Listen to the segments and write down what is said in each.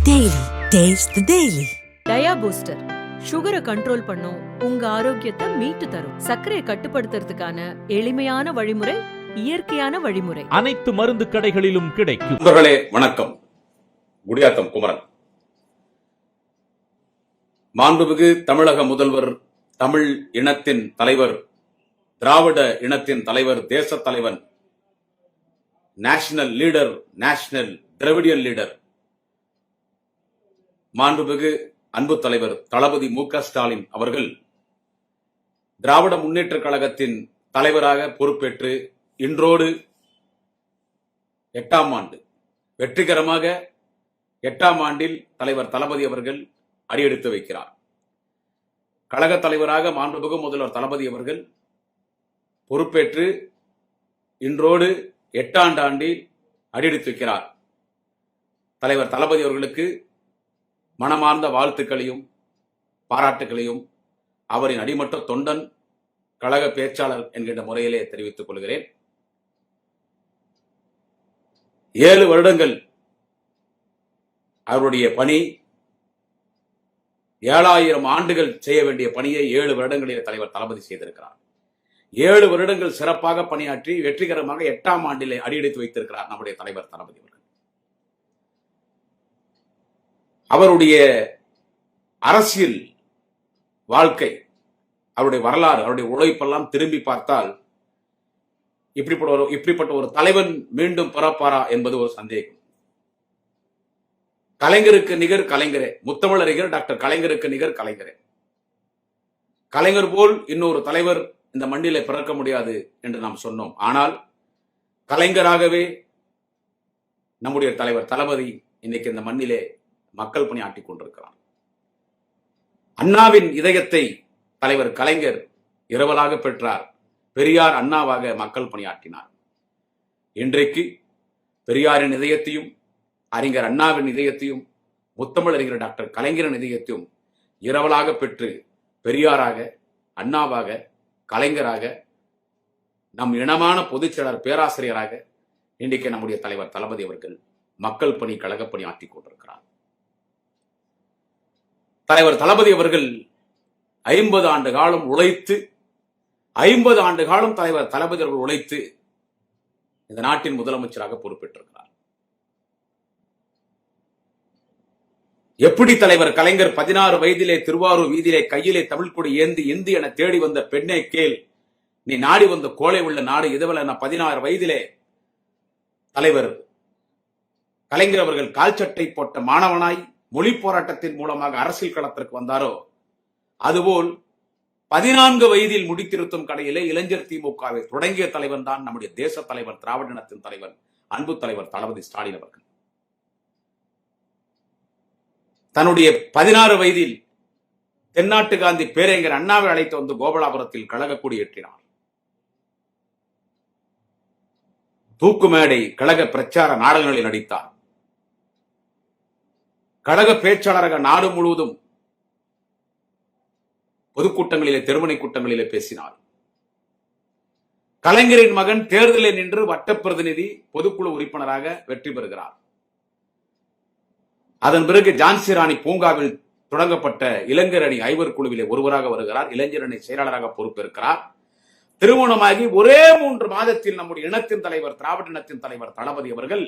Daily. Taste the Daily. Dia booster சுகரை control பண்ணும், உங்க ஆரோக்கியத்தை மீட்டு தரும். சர்க்கரையை கட்டுப்படுத்துறதுக்கான எளிமையான வழிமுறை, இயற்கையான வழிமுறை. அனைத்து மருந்து கடைகளிலும் கிடைக்கும். நண்பர்களே வணக்கம். குடியாத்தம் குமரன். மாண்புமிகு தமிழக முதல்வர், தமிழ் இனத்தின் தலைவர், திராவிட இனத்தின் தலைவர், தேச தலைவன், national leader, national Dravidian leader, மாண்புமிகு அன்பு தலைவர் தளபதி மு.க. ஸ்டாலின் அவர்கள் திராவிட முன்னேற்ற கழகத்தின் தலைவராக பொறுப்பேற்று இன்றோடு 8ஆம் ஆண்டு வெற்றிகரமாக 8ஆம் ஆண்டில் தலைவர் தளபதி அவர்கள் அடியெடுத்து வைக்கிறார். கழக தலைவராக மாண்புமிகு முதல்வர் தளபதி அவர்கள் பொறுப்பேற்று இன்றோடு 8ஆம் ஆண்டில் அடியெடுத்து வைக்கிறார். தலைவர் தளபதி அவர்களுக்கு மனமார்ந்த வாழ்த்துக்களையும் பாராட்டுகளையும் அவரின் அடிமட்ட தொண்டன், கழக பேச்சாளர் என்கின்ற முறையிலே தெரிவித்துக் கொள்கிறேன். 7 வருடங்கள் அவருடைய பணி, 7000 ஆண்டுகள் செய்ய வேண்டிய பணியை 7 வருடங்களிலே தலைவர் தளபதி செய்திருக்கிறார். 7 வருடங்கள் சிறப்பாக பணியாற்றி வெற்றிகரமாக 8ஆம் ஆண்டிலே அடியெடுத்து வைத்திருக்கிறார் நம்முடைய தலைவர் தளபதி அவர்கள். அவருடைய அரசியல் வாழ்க்கை, அவருடைய வரலாறு, அவருடைய உழைப்பெல்லாம் திரும்பி பார்த்தால் இப்படிப்பட்ட ஒரு தலைவன் மீண்டும் பிறப்பாரா என்பது ஒரு சந்தேகம். கலைஞருக்கு நிகர் கலைஞரே, முத்தமிழறிஞர் டாக்டர் கலைஞருக்கு நிகர் கலைஞரே. கலைஞர் போல் இன்னொரு தலைவர் இந்த மண்ணிலே பிறக்க முடியாது என்று நாம் சொன்னோம். ஆனால் கலைஞராகவே நம்முடைய தலைவர் தளபதி இன்னைக்கு இந்த மண்ணிலே மக்கள் பணி ஆற்றிக் கொண்டிருக்கிறார். அண்ணாவின் இதயத்தை தலைவர் கலைஞர் இரவலாக பெற்றார். பெரியார் அண்ணாவாக மக்கள் பணியாற்றினார். இன்றைக்கு பெரியாரின் இதயத்தையும், அறிஞர் அண்ணாவின் இதயத்தையும், முத்தமிழறிஞர் டாக்டர் கலைஞரின் இதயத்தையும் இரவலாக பெற்று பெரியாராக, அண்ணாவாக, கலைஞராக, நம் இனமான பொதுச்செயலாளர், பேராசிரியராக இன்றைக்கு நம்முடைய தலைவர் தளபதி அவர்கள் மக்கள் பணி, கழகப்பணி ஆற்றிக் கொண்டிருக்கிறார். தலைவர் தளபதி அவர்கள் 50 ஆண்டு காலம் உழைத்து, 50 ஆண்டு காலம் தலைவர் தளபதி அவர்கள் உழைத்து இந்த நாட்டின் முதலமைச்சராக பொறுப்பேற்றிருக்கிறார். எப்படி தலைவர் கலைஞர் 16 வயதிலே திருவாரூர் வீதியிலே கையிலே தமிழ் கொடி ஏந்தி இந்தி என தேடி வந்த பெண்ணை கேள், நீ நாடி வந்த கோலை உள்ள நாடு இதுவென 16 வயதிலே தலைவர் கலைஞர் அவர்கள் கால் சட்டை போட்ட மாணவனாய் மொழி போராட்டத்தின் மூலமாக அரசியல் களத்திற்கு வந்தாரோ, அதுபோல் 14 வயதில் முடித்திருத்தும் கடையிலே இளைஞர் திமுகவை தொடங்கிய தலைவன் தான் நம்முடைய தேச தலைவர், திராவிட இனத்தின் தலைவர், அன்பு தலைவர் தளபதி ஸ்டாலின் அவர்கள். தன்னுடைய 16 வயதில் தென்னாட்டு காந்தி பேரறிஞர் அண்ணாவை அழைத்து வந்து கோபாலபுரத்தில் கழக கொடி ஏற்றினார். தூக்கு மேடை கழக பிரச்சார நாடகங்களில் நடித்தார். கழக பேச்சாளராக நாடு முழுவதும் பொதுக்கூட்டங்களிலே, தெருமனை கூட்டங்களிலே பேசினார். கலைஞரின் மகன் தேர்தலில் நின்று வட்ட பிரதிநிதி, பொதுக்குழு உறுப்பினராக வெற்றி பெறுகிறார். அதன் பிறகு ஜான்சி ராணி பூங்காவில் தொடங்கப்பட்ட இளைஞர் அணி ஐவர் குழுவிலே ஒருவராக வருகிறார். இளைஞர் அணி செயலாளராக பொறுப்பேற்கிறார். திருமணமாகி ஒரே 3 மாதத்தில் நம்முடைய இனத்தின் தலைவர், திராவிட இனத்தின் தலைவர் தளபதி அவர்கள்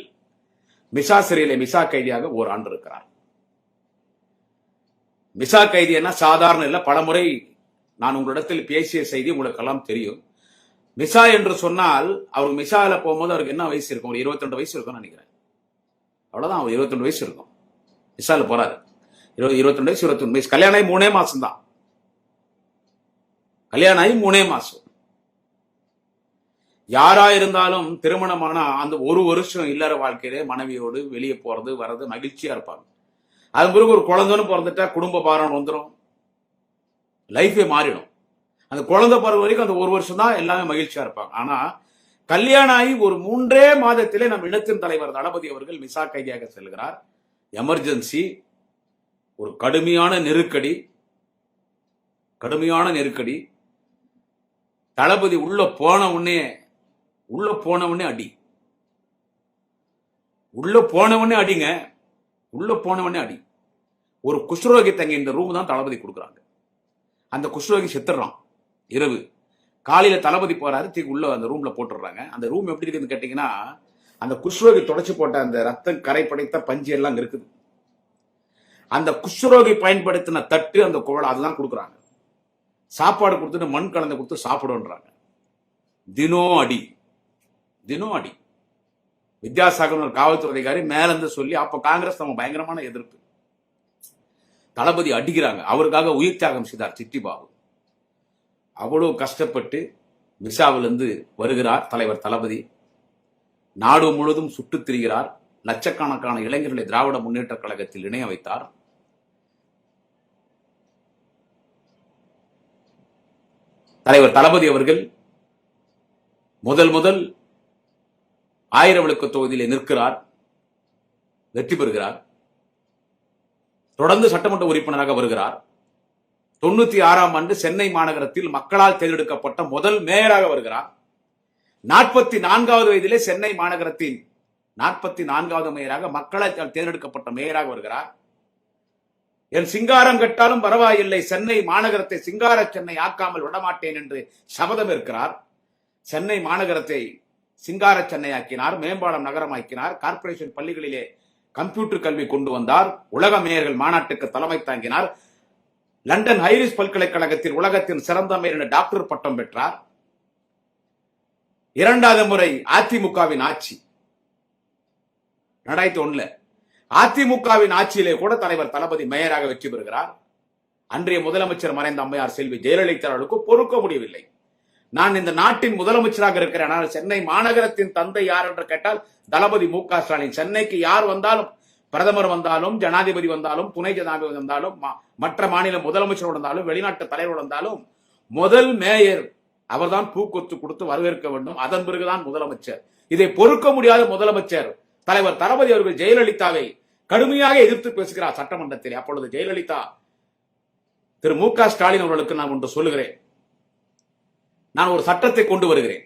மிசா சிறையிலே மிசா கைதியாக ஓராண்டு இருக்கிறார். மிசா கைதி என்ன சாதாரண இல்ல. பலமுறை நான் உங்களிடத்தில் பேசிய செய்தி உங்களுக்கு எல்லாம் தெரியும். மிசா என்று சொன்னால், அவர் மிசால போகும்போது அவருக்கு என்ன வயசு இருக்கும்? ஒரு 22 வயசு இருக்கும்னு நினைக்கிறேன். அவ்வளவுதான், அவர் 22 வயசு இருக்கும். மிசால போறாரு. 22 வயசு, 21 வயசு. கல்யாணம் ஆகி 3 மாசம் தான். கல்யாணம் ஆகி 3 மாசம். யாரா இருந்தாலும் திருமணமான அந்த ஒரு வருஷம் இல்லற வாழ்க்கையிலே மனைவியோடு வெளியே போறது வர்றது மகிழ்ச்சியா இருப்பாங்க. அது பிறகு ஒரு குழந்தைன்னு பிறந்துட்டா குடும்ப பாரம் வந்துடும், லைஃபே மாறிடும். அந்த குழந்தை பிறகு வரைக்கும் அந்த ஒரு வருஷம் தான் எல்லாமே மகிழ்ச்சியா இருப்பாங்க. ஆனா கல்யாணம் ஆகி ஒரு 3 மாதத்திலே நம் இனத்தின் தலைவர் தளபதி அவர்கள் மிசா கைதியாக செல்கிறார். எமர்ஜென்சி, ஒரு கடுமையான நெருக்கடி. தளபதி உள்ள போன உடனே அடி. உள்ள போனவனே அடிங்க. உள்ள போனவனே அடி. ஒரு குஷ்ரோகி தங்க இந்த ரூம் தான் தளபதி கொடுக்குறாங்க. அந்த குஷ்ரோகி செத்துறான். இரவு காலையில தளபதி போறாரு, தூக்கி உள்ள அந்த ரூம்ல போட்டுடுறாங்க. அந்த ரூம் எப்படி இருக்குன்னு கேட்டீங்கன்னா, அந்த குஷ்ரோகி தொடச்சு போட்ட அந்த ரத்தம் கரை படைத்த பஞ்சு எல்லாம் இருக்குது. அந்த குஷ்ரோகி பயன்படுத்தின தட்டு, அந்த குவளை அதுதான் கொடுக்குறாங்க. சாப்பாடு கொடுத்துட்டு மண் கலந்து கொடுத்து சாப்பிடுன்றாங்க. தினம் அடி, தினம் அடி. வித்யாசாகர் காவல்துறை அதிகாரி மேல இருந்து சொல்லி, அப்ப காங்கிரஸ் நம்ம பயங்கரமான எதிர்ப்பு. தளபதி அடிக்கிறாங்க. அவருக்காக உயிர் தியாகம் செய்தார் சிட்டிபாபு. அவ்வளவு கஷ்டப்பட்டு மிசாவிலிருந்து வருகிறார் தலைவர் தளபதி. நாடு முழுவதும் சுட்டுத் திரிகிறார். லட்சக்கணக்கான இளைஞர்களை திராவிட முன்னேற்ற கழகத்தில் இணைய வைத்தார். தலைவர் தளபதி அவர்கள் முதல் 1000 விளக்கு தொகுதியிலே நிற்கிறார், வெற்றி பெறுகிறார். தொடர்ந்து சட்டமன்ற உறுப்பினராக வருகிறார். 96ஆம் ஆண்டு சென்னை மாநகரத்தில் மக்களால் தேர்ந்தெடுக்கப்பட்ட முதல் மேயராக வருகிறார். 44வது வயதிலே சென்னை மாநகரத்தின் 44வது மேயராக மக்களால் தேர்ந்தெடுக்கப்பட்ட மேயராக வருகிறார். என் சிங்காரம் கட்டாலும் பரவாயில்லை, சென்னை மாநகரத்தை சிங்கார சென்னை ஆக்காமல் விடமாட்டேன் என்று சபதம் இருக்கிறார். சென்னை மாநகரத்தை சிங்கார சென்னை ஆக்கினார், மேம்பாலம் நகரமாக்கினார். கார்ப்பரேஷன் பள்ளிகளிலே கம்ப்யூட்டர் கல்வி கொண்டு வந்தார். உலக மேயர்கள் மாநாட்டுக்கு தலைமை தாங்கினார். லண்டன் ஹைரிஸ் பல்கலைக்கழகத்தில் உலகத்தின் சிறந்த மேயர் என்ற டாக்டர் பட்டம் பெற்றார். 2வது முறை அதிமுகவின் ஆட்சி 2001 அதிமுகவின் ஆட்சியிலே கூட தலைவர் தளபதி மேயராக வெற்றி பெறுகிறார். அன்றைய முதலமைச்சர் மறைந்த அம்மையார் செல்வி ஜெயலலிதா அவர்களுக்கு பொறுக்க முடியவில்லை. நான் இந்த நாட்டின் முதலமைச்சராக இருக்கிறேன், ஆனால் சென்னை மாநகரத்தின் தந்தை யார் என்று கேட்டால் தளபதி மு க ஸ்டாலின். சென்னைக்கு யார் வந்தாலும், பிரதமர் வந்தாலும், ஜனாதிபதி வந்தாலும், துணை ஜனாதிபதி வந்தாலும், மற்ற மாநில முதலமைச்சர் வந்தாலும், வெளிநாட்டு தலைவர் வந்தாலும் முதல் மேயர் அவர்தான் பூக்கொத்து கொடுத்து வரவேற்க வேண்டும். அதன் பிறகுதான் முதலமைச்சர். இதை பொறுக்க முடியாத முதலமைச்சர் தலைவர் தளபதி அவர்கள் ஜெயலலிதாவை கடுமையாக எதிர்த்து பேசுகிறார் சட்டமன்றத்தில். அப்பொழுது ஜெயலலிதா திரு மு க ஸ்டாலின் அவர்களுக்கு நான் ஒன்று சொல்லுகிறேன், நான் ஒரு சட்டத்தை கொண்டு வருகிறேன்.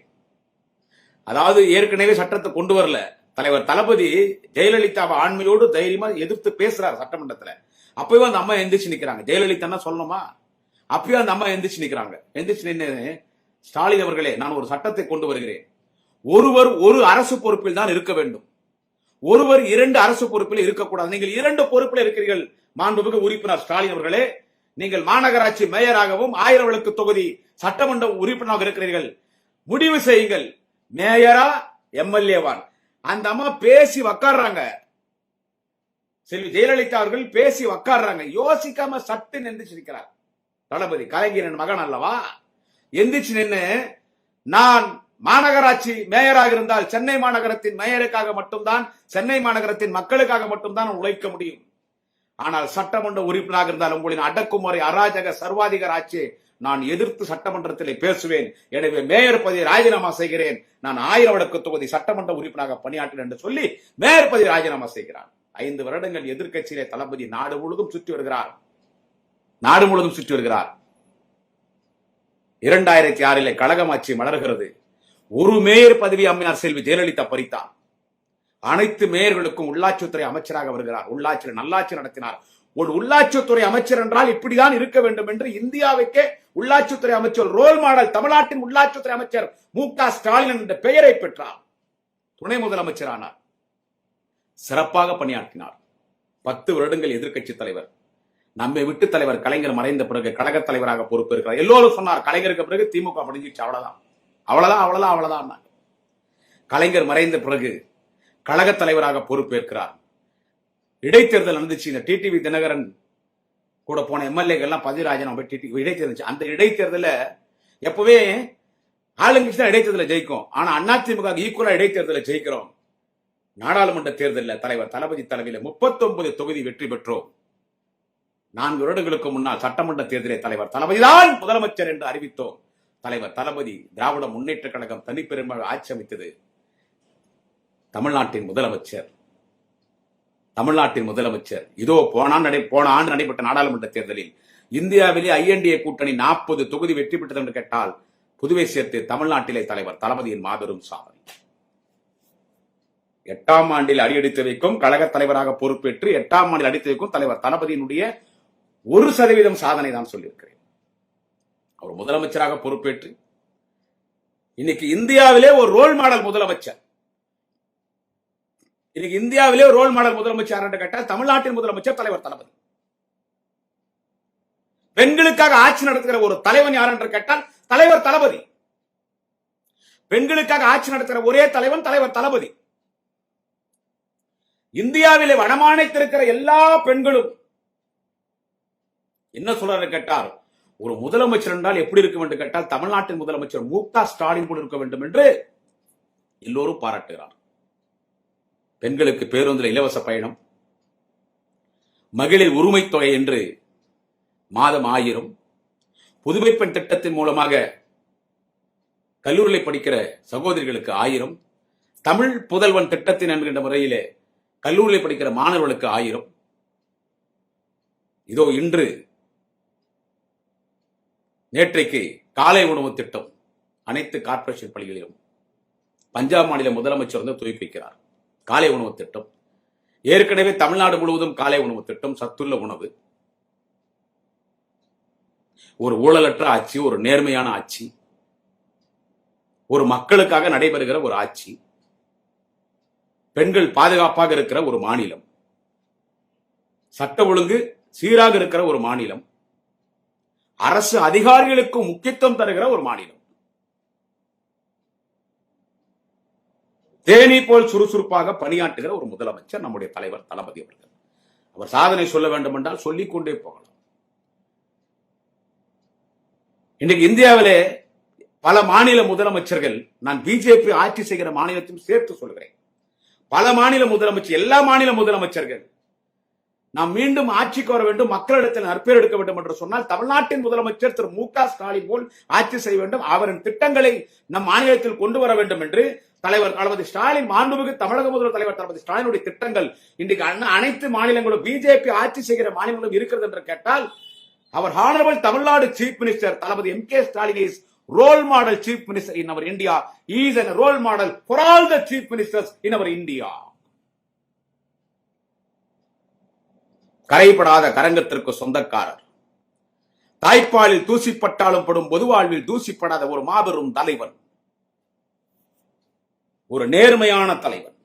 அதாவது ஏற்கனவே சட்டத்தை கொண்டு வரல, தலைவர் தளபதி ஜெயலலிதாவை ஆண்மையோடு தைரியமா எதிர்த்து பேசுறாரு சட்டமன்றத்தில். அப்பவே அந்த அம்மா எந்திரிச்சு நிக்கிறாங்க. ஜெயலலிதா சொல்லணுமா, அப்பயே அந்த அம்மா எந்திரிச்சு நிக்கிறாங்க. எந்திரிச்சு நின்று, ஸ்டாலின் அவர்களே, நான் ஒரு சட்டத்தை கொண்டு வருகிறேன். ஒருவர் ஒரு அரசு பொறுப்பில் தான் இருக்க வேண்டும், ஒருவர் 2 அரசு பொறுப்பில் இருக்கக்கூடாது. நீங்கள் 2 பொறுப்பில் இருக்கிறீர்கள் மாண்புமிகு உறுப்பினர் ஸ்டாலின் அவர்களே. நீங்கள் மாநகராட்சி மேயராகவும் 1000 விளக்கு தொகுதி சட்டமன்ற உறுப்பினராக இருக்கிறீர்கள். முடிவு செய்யுங்கள், மேயரா எம்எல்ஏவான். அந்த அம்மா பேசி உக்காடுறாங்க. செல்வி ஜெயலலிதா அவர்கள் பேசி உக்காடுறாங்க. யோசிக்காம சட்டுன்னு எந்திரிச்சு நிற்கிறார் தளபதி. கலைஞரின் மகன் அல்லவா? எந்திரிச்சு நின்று, நான் மாநகராட்சி மேயராக இருந்தால் சென்னை மாநகரத்தின் மேயருக்காக மட்டும்தான், சென்னை மாநகரத்தின் மக்களுக்காக மட்டும்தான் உழைக்க முடியும். ஆனால் சட்டமன்ற உறுப்பினராக இருந்தால் உங்களின் அடக்குமுறை அராஜக சர்வாதிகார ஆட்சியை நான் எதிர்த்து சட்டமன்றத்தில் பேசுவேன். எனவே மேயர் பதவியை ராஜினாமா செய்கிறேன். நான் 1000 விளக்கு தொகுதி சட்டமன்ற உறுப்பினராக பணியாற்றினேன் என்று சொல்லி மேயர் பதவி ராஜினாமா செய்கிறார். 5 வருடங்கள் எதிர்க்கட்சியிலே தளபதி நாடு முழுவதும் சுற்றி வருகிறார். 2006 கழகம் ஆட்சி மலர்கிறது. ஒரு மேயர் பதவி அம்மையார் செல்வி ஜெயலலிதா பறித்தார். அனைத்து மேயர்களுக்கும் உள்ளாட்சித்துறை அமைச்சராக வருகிறார். உள்ளாட்சி நல்லாட்சி நடத்தினார். ஒரு உள்ளாட்சித்துறை அமைச்சர் என்றால் இப்படிதான் இருக்க வேண்டும் என்று இந்தியாவுக்கே உள்ளாட்சித்துறை அமைச்சர் ரோல் மாடல் தமிழ்நாட்டின் உள்ளாட்சித்துறை அமைச்சர் மு க ஸ்டாலின் என்ற பெயரை பெற்றார். துணை முதலமைச்சரானார். சிறப்பாக பணியாற்றினார். 10 வருடங்கள் எதிர்க்கட்சி தலைவர். நம்மை விட்டு தலைவர் கலைஞர் மறைந்த பிறகு கழக தலைவராக பொறுப்பேற்கிறார். எல்லோரும் சொன்னார், கலைஞருக்கு பிறகு திமுக முடிஞ்சிச்சு, அவ்வளவுதான் அவ்வளவுதான் அவ்வளவுதான் அவ்வளவுதான். கலைஞர் மறைந்த பிறகு கழக தலைவராக பொறுப்பேற்கிறார். இடைத்தேர்தல் நடந்துச்சு. இந்த டிடிவி தினகரன் கூட போன எம்எல்ஏக்கெல்லாம் பதவி ராஜினாமா இடைத்தேர்தல். அந்த இடைத்தேர்தல எப்பவே ஆளுங்கட்சி தான் இடைத்தேர்தல ஜெயிக்கும். ஆனா அதிமுக ஈக்குவலா இடைத்தேர்தல ஜெயிக்கிறோம். நாடாளுமன்ற தேர்தலில் தலைவர் தளபதி தலைமையில் 39 தொகுதி வெற்றி பெற்றோம். 4 வருடங்களுக்கு முன்னால் சட்டமன்ற தேர்தலில் தலைவர் தளபதிதான் முதலமைச்சர் என்று அறிவித்தோம். தலைவர் தளபதி திராவிட முன்னேற்ற கழகம் தனிப்பெரும்பான்மை ஆட்சி அமைத்தது. தமிழ்நாட்டின் முதலமைச்சர் இதோ போன ஆண்டு நடைபெற்ற நாடாளுமன்ற தேர்தலில் இந்தியாவிலே ஐஎன்டிஏ கூட்டணி 40 தொகுதி வெற்றி பெற்றது என்று கேட்டால் புதுவை சேர்த்து தமிழ்நாட்டிலே தலைவர் தளபதியின் மாபெரும் சாதனை. 8ஆம் ஆண்டில் அடியெடுத்து வைக்கும் கழக தலைவராக பொறுப்பேற்று 8ஆம் ஆண்டில் அடித்து வைக்கும் தலைவர் தளபதியினுடைய 1% சாதனை தான் சொல்லியிருக்கிறேன். அவர் முதலமைச்சராக பொறுப்பேற்று இன்னைக்கு இந்தியாவிலே ஒரு ரோல் மாடல் முதலமைச்சர். இன்னைக்கு இந்தியாவிலே ஒரு ரோல் மாடல் முதலமைச்சர் என்று கேட்டால் தமிழ்நாட்டின் முதலமைச்சர் தலைவர் தளபதி. பெண்களுக்காக ஆட்சி நடத்துகிற ஒரு தலைவன் யார் என்று கேட்டால் தலைவர் தளபதி. பெண்களுக்காக ஆட்சி நடத்துகிற ஒரே தலைவன் தலைவர் தளபதி. இந்தியாவிலே வடமாநிலத்திற்கிற எல்லா பெண்களும் என்ன சொல்றாரு கேட்டால், ஒரு முதலமைச்சர் என்றால் எப்படி இருக்கும் என்று கேட்டால் தமிழ்நாட்டின் முதலமைச்சர் மு.க. ஸ்டாலின் போல இருக்க வேண்டும் என்று எல்லோரும் பாராட்டுகிறார். பெண்களுக்கு பேருந்தில் இலவச பயணம், மகளிர் உரிமை தொகை என்று மாதம் 1000, புதுமை பெண் திட்டத்தின் மூலமாக கல்லூரியில் படிக்கிற சகோதரிகளுக்கு 1000, தமிழ் புதல்வன் திட்டத்தின் என்கின்ற முறையிலே கல்லூரியில் படிக்கிற மாணவர்களுக்கு 1000. இதோ இன்று நேற்றைக்கு காலை உணவு திட்டம் அனைத்து கார்ப்பரேஷன் பள்ளிகளிலும் பஞ்சாப் மாநில முதலமைச்சர் வந்து துவக்கி வைக்கிறார். காலை உணவு திட்டம் ஏற்கனவே தமிழ்நாடு முழுவதும் காலை உணவு திட்டம், சத்துள்ள உணவு. ஒரு ஊழலற்ற ஆட்சி, ஒரு நேர்மையான ஆட்சி, ஒரு மக்களுக்காக நடைபெறுகிற ஒரு ஆட்சி, பெண்கள் பாதுகாப்பாக இருக்கிற ஒரு மாநிலம், சட்ட ஒழுங்கு சீராக இருக்கிற ஒரு மாநிலம், அரசு அதிகாரிகளுக்கு முக்கியத்துவம் தருகிற ஒரு மாநிலம். தேனி போல் சுறுசுறுப்பாக பணியாற்றுகிற ஒரு முதலமைச்சர் நம்முடைய தலைவர் தளபதி அவர்கள். அவர் சாதனை சொல்ல வேண்டும் என்றால் சொல்லிக் கொண்டே போகலாம். இன்றைக்கு இந்தியாவிலே பல மாநில முதலமைச்சர்கள், நான் பிஜேபி ஆட்சி செய்கிற மாநிலத்தையும் சேர்த்து சொல்கிறேன், பல மாநில முதலமைச்சர், எல்லா மாநில முதலமைச்சர்கள் நாம் மீண்டும் ஆட்சிக்கு வர வேண்டும், மக்களிடத்தில் நற்பேர் எடுக்க வேண்டும் என்று சொன்னால் தமிழ்நாட்டின் முதலமைச்சர் திரு மு.க. ஸ்டாலின் போல் ஆட்சி செய்ய வேண்டும், அவரின் திட்டங்களை நம் மாநிலத்தில் கொண்டு வர வேண்டும் என்று தலைவர் தளபதி ஸ்டாலின், மாண்புமிகு தமிழக முதல்வர் தலைவர் தளபதி ஸ்டாலினுடைய திட்டங்கள் இன்றைக்கு அனைத்து மாநிலங்களும் பிஜேபி ஆட்சி செய்கிற மாநிலங்களும் இருக்கிறது என்று கேட்டால், அவர் honourable Tamil Nadu chief minister Thalapathy M.K. Stalin is role model chief minister in our India. He is a role model for all the chief ministers in our India. கரைபடாத கரங்கத்திற்கு சொந்தக்காரர், தாய்ப்பாலில் தூசிப்பட்டாலும் படும் பொது வாழ்வில் தூசிப்படாத ஒரு மாபெரும் தலைவன், ஒரு நேர்மையான தலைவன்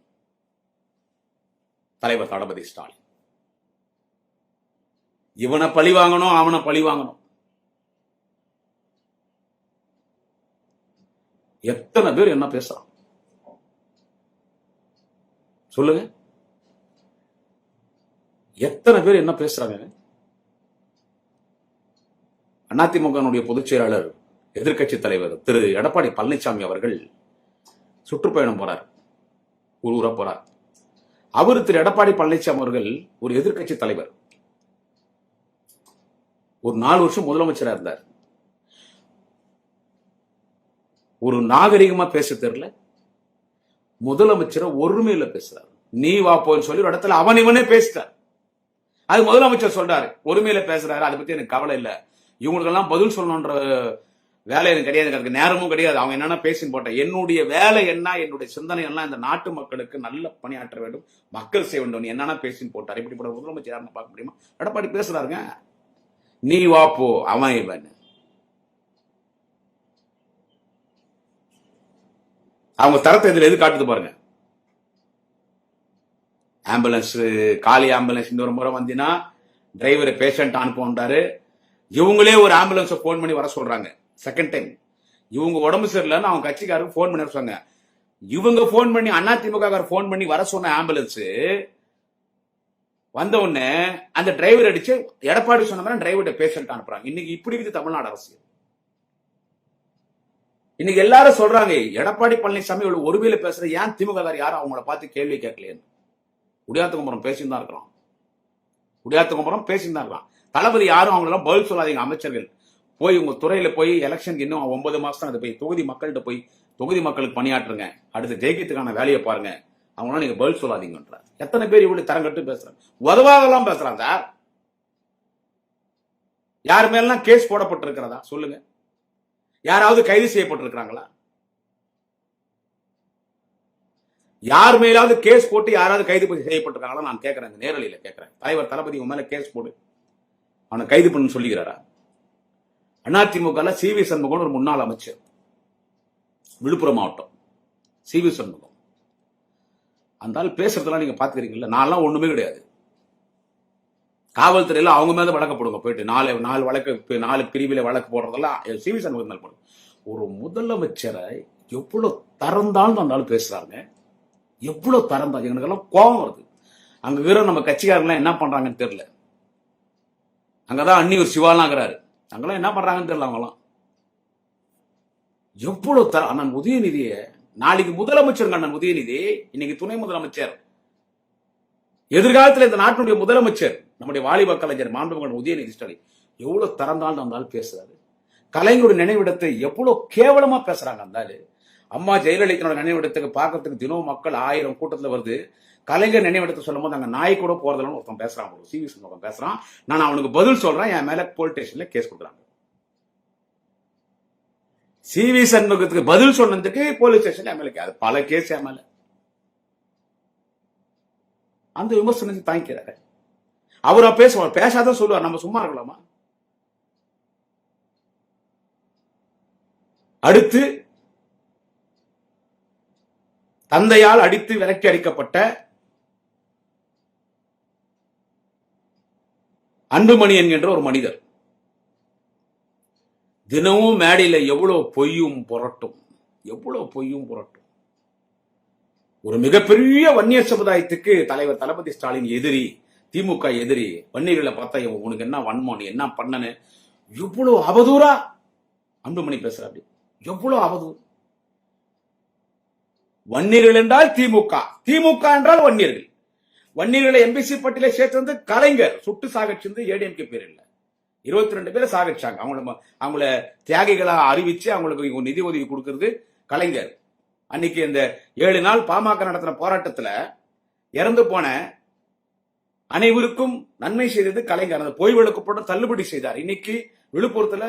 தலைவர் தளபதி ஸ்டாலின். இவனை பழி வாங்கணும், அவனை பழி வாங்கணும். எத்தனை பேர் என்ன பேசுறான் சொல்லுங்க? எத்தனை பேர் என்ன பேசுறாங்க? அதிமுக பொதுச் செயலாளர் எதிர்க்கட்சி தலைவர் திரு எடப்பாடி பழனிசாமி அவர்கள் சுற்றுப்பயணம் போறார், ஊரூரா போறார். அவர் திரு எடப்பாடி பழனிசாமி அவர்கள் ஒரு எதிர்க்கட்சி தலைவர், ஒரு 4 வருஷம் முதலமைச்சரா இருந்தார். ஒரு நாகரிகமா பேச தெரியல, முதலமைச்சரை ஒருமையில பேசுறாரு. நீ வா போன்னு சொல்லி ஒரு இடத்துல அவன் இவனே பேசிட்டார். அது முதலமைச்சர் சொல்றாரு, ஒருமையில பேசுறாரு, அதை பத்தி எனக்கு கவலை இல்லை, இவங்களுக்கெல்லாம் பதில் சொல்லணும்ன்ற வேலை எனக்கு கிடையாது, எனக்கு நேரமும் கிடையாது, அவங்க என்னன்னா பேசின்னு போட்டேன். என்னுடைய வேலை என்ன, என்னுடைய சிந்தனை எல்லாம் இந்த நாட்டு மக்களுக்கு நல்ல பணியாற்ற வேண்டும், மக்கள் செய்ய வேண்டும், என்னன்னா பேசின்னு போட்டார். இப்படிப்பட்ட முதலமைச்சர் யாருன்னு பார்க்க முடியுமா? எடப்பாடி பேசுறாருங்க, நீ வா போ, அவன் இவன். அவங்க தரத்தை இதுல எது காட்டுது பாருங்க. ஆம்புலன்ஸ், காலி ஆம்புலன்ஸ் இந்த ஒரு முறை வந்தீங்கன்னா டிரைவரை பேஷண்ட் அனுப்புறாரு. இவங்களே ஒரு ஆம்புலன்ஸ் போன் பண்ணி வர சொல்றாங்க. செகண்ட் டைம் இவங்க உடம்பு சரியில்லைன்னு அவங்க கட்சிக்காரருக்கு போன் பண்ணி வர சொன்னாங்க. இவங்க போன் பண்ணி அதிமுக போன் பண்ணி வர சொன்ன ஆம்புலன்ஸ் வந்த உடனே அந்த டிரைவர் அடிச்சு எடப்பாடி சொன்ன மாதிரி டிரைவர்கிட்ட பேஷண்ட் அனுப்புறாங்க. இன்னைக்கு இப்படி இருக்குது தமிழ்நாடு அரசியல். இன்னைக்கு எல்லாரும் சொல்றாங்க, எடப்பாடி பழனிசாமி ஒருமையில பேசுற, ஏன் திமுக யாரும் அவங்கள பார்த்து கேள்வி கேட்கலையேன்னு. உடையாத்துக்குமரம் பேசிட்டு தான் இருக்கிறோம், உடையாத்துக்குமரம் பேசிட்டு தான் இருக்கிறான். தளபதி யாரும் அவங்களெல்லாம் பதில் சொல்லாதீங்க. அமைச்சர்கள் போய் உங்க துறையில போய் எலெக்ஷனுக்கு இன்னும் 9 மாசம் தான், போய் தொகுதி மக்கள்கிட்ட போய் தொகுதி மக்களுக்கு பணியாற்றுங்க, அடுத்து ஜெயிக்கிறதுக்கான வேலையை பாருங்க, அவங்களாம் நீங்க பதில் சொல்லாதீங்கன்றார். எத்தனை பேர் இவ்வளவு தரங்கட்டு பேசுறாங்க, உதவாதெல்லாம் பேசுறாங்க சார். யார் மேலாம் கேஸ் போடப்பட்டிருக்கிறதா சொல்லுங்க? யாராவது கைது செய்யப்பட்டிருக்கிறாங்களா? யார் மேலாவது கேஸ் போட்டு யாராவது கைது செய்யப்பட்டிருக்காங்களா நான் கேட்கிறேன், இந்த நேரலையில கேட்கிறேன். தலைவர் தளபதி உன் மேல கேஸ் போடு, அவனை கைது பண்ணு சொல்லிக்கிறாரா? அதிமுக சி.வி. சண்முகம் ஒரு முன்னாள் அமைச்சர், விழுப்புரம் மாவட்டம் சி.வி. சண்முகம். அந்த ஆள் பேசுறதெல்லாம் நீங்க பாத்துக்கிறீங்கல்ல, நான்லாம் ஒண்ணுமே கிடையாது. காவல்துறையில அவங்க மேல வழக்கு போடுங்க, போயிட்டு நாலு வழக்கு 4 பிரிவில வழக்கு போடுறதெல்லாம் சி.வி. சண்முகம் மேல போடுங்க. ஒரு முதலமைச்சரை எவ்வளவு தரந்தாலும் அந்த ஆள் பேசுறாங்க, எவ்வளவு தரந்தா, எங்களுக்கெல்லாம் கோபம் வருது. அங்க இருக்கிற நம்ம கட்சிக்காரங்களாம் என்ன பண்றாங்கன்னு தெரியல. அங்கதான் அன்னியூர் சிவாலாங்கிறாரு, அங்கெல்லாம் என்ன பண்றாங்கன்னு தெரியல. அவங்களாம் எவ்வளவு அண்ணன் உதயநிதிய நாளைக்கு முதலமைச்சர், அண்ணன் உதயநிதி இன்னைக்கு துணை முதலமைச்சர், எதிர்காலத்தில் இந்த நாட்டினுடைய முதலமைச்சர் நம்முடைய வாலிப கலைஞர் மாண்புமிகு உதயநிதி ஸ்டாலின் எவ்வளவு தரந்தாலும் அந்த ஆள் பேசுறாரு. கலைஞருடைய நினைவிடத்தை எவ்வளவு கேவலமா பேசுறாங்க அந்த ஆளு. அம்மா ஜெயலலிதாவோட நினைவிடத்துக்கு பார்க்கறதுக்கு தினம் மக்கள் 1000 கூட்டத்துல வருது. கலைஞர் நினைவிடத்தை சொல்லும் போது அங்க நாய் கூட போறதுன்னு ஒருத்தன் பேசுறான், சி.வி. சண்முகம் பேசுறான். நான் அவனுக்கு பதில் சொல்றேன், என் மேல போலீஸ் ஸ்டேஷன்ல கேஸ் கொடுக்குறாங்க. சி.வி. சண்முகத்துக்கு பதில் சொன்னதுக்கு போலீஸ் ஸ்டேஷன்ல என் மேல பல கேஸ் என் மேல. அந்த விமர்சனத்தை தாங்கிக்கிறாரு. அவரா பேசுவார், பேசாதான் சொல்லுவார், நம்ம சும்மா இருக்கலாமா? அடுத்து தந்தையால் அடித்து விலக்கி அடிக்கப்பட்ட அன்புமணி என்கின்ற ஒரு மனிதர் தினமும் மேடையில எவ்வளவு பொய்யும் புரட்டும், எவ்வளவு பொய்யும் புரட்டும். ஒரு மிகப்பெரிய வன்னியர் சமுதாயத்துக்கு தலைவர் தளபதி ஸ்டாலின் எதிரி, திமுக எதிரி. வன்னியர்களை பார்த்தா உனக்கு என்ன வன்மம், நீ என்ன பண்ணனு, எவ்வளவு அவதூறா அன்புமணி பேசுறாரு, எவ்வளவு அவதூறு. வன்னியர்கள் என்றால் திமுக, திமுக என்றால் வன்னியர்கள். வன்னியர்களை எம்பிசி பட்டியலை சேர்த்து கலைஞர் சுட்டு சாகச்சிருந்து ஏடிஎம்கே பேர் இல்ல 22 பேரை சாகச்சாங்க. அவங்கள தியாகிகளா அறிவிச்சு அவங்களுக்கு நிதி உதவி கொடுக்கிறது கலைஞர். அன்னைக்கு இந்த 7 நாள் பாமக நடத்தின போராட்டத்துல இறந்து போன அனைவருக்கும் நன்மை செய்தது கலைஞர். அந்த பொய் வழக்கு போட்டு தள்ளுபடி செய்தார். இன்னைக்கு விழுப்புரத்துல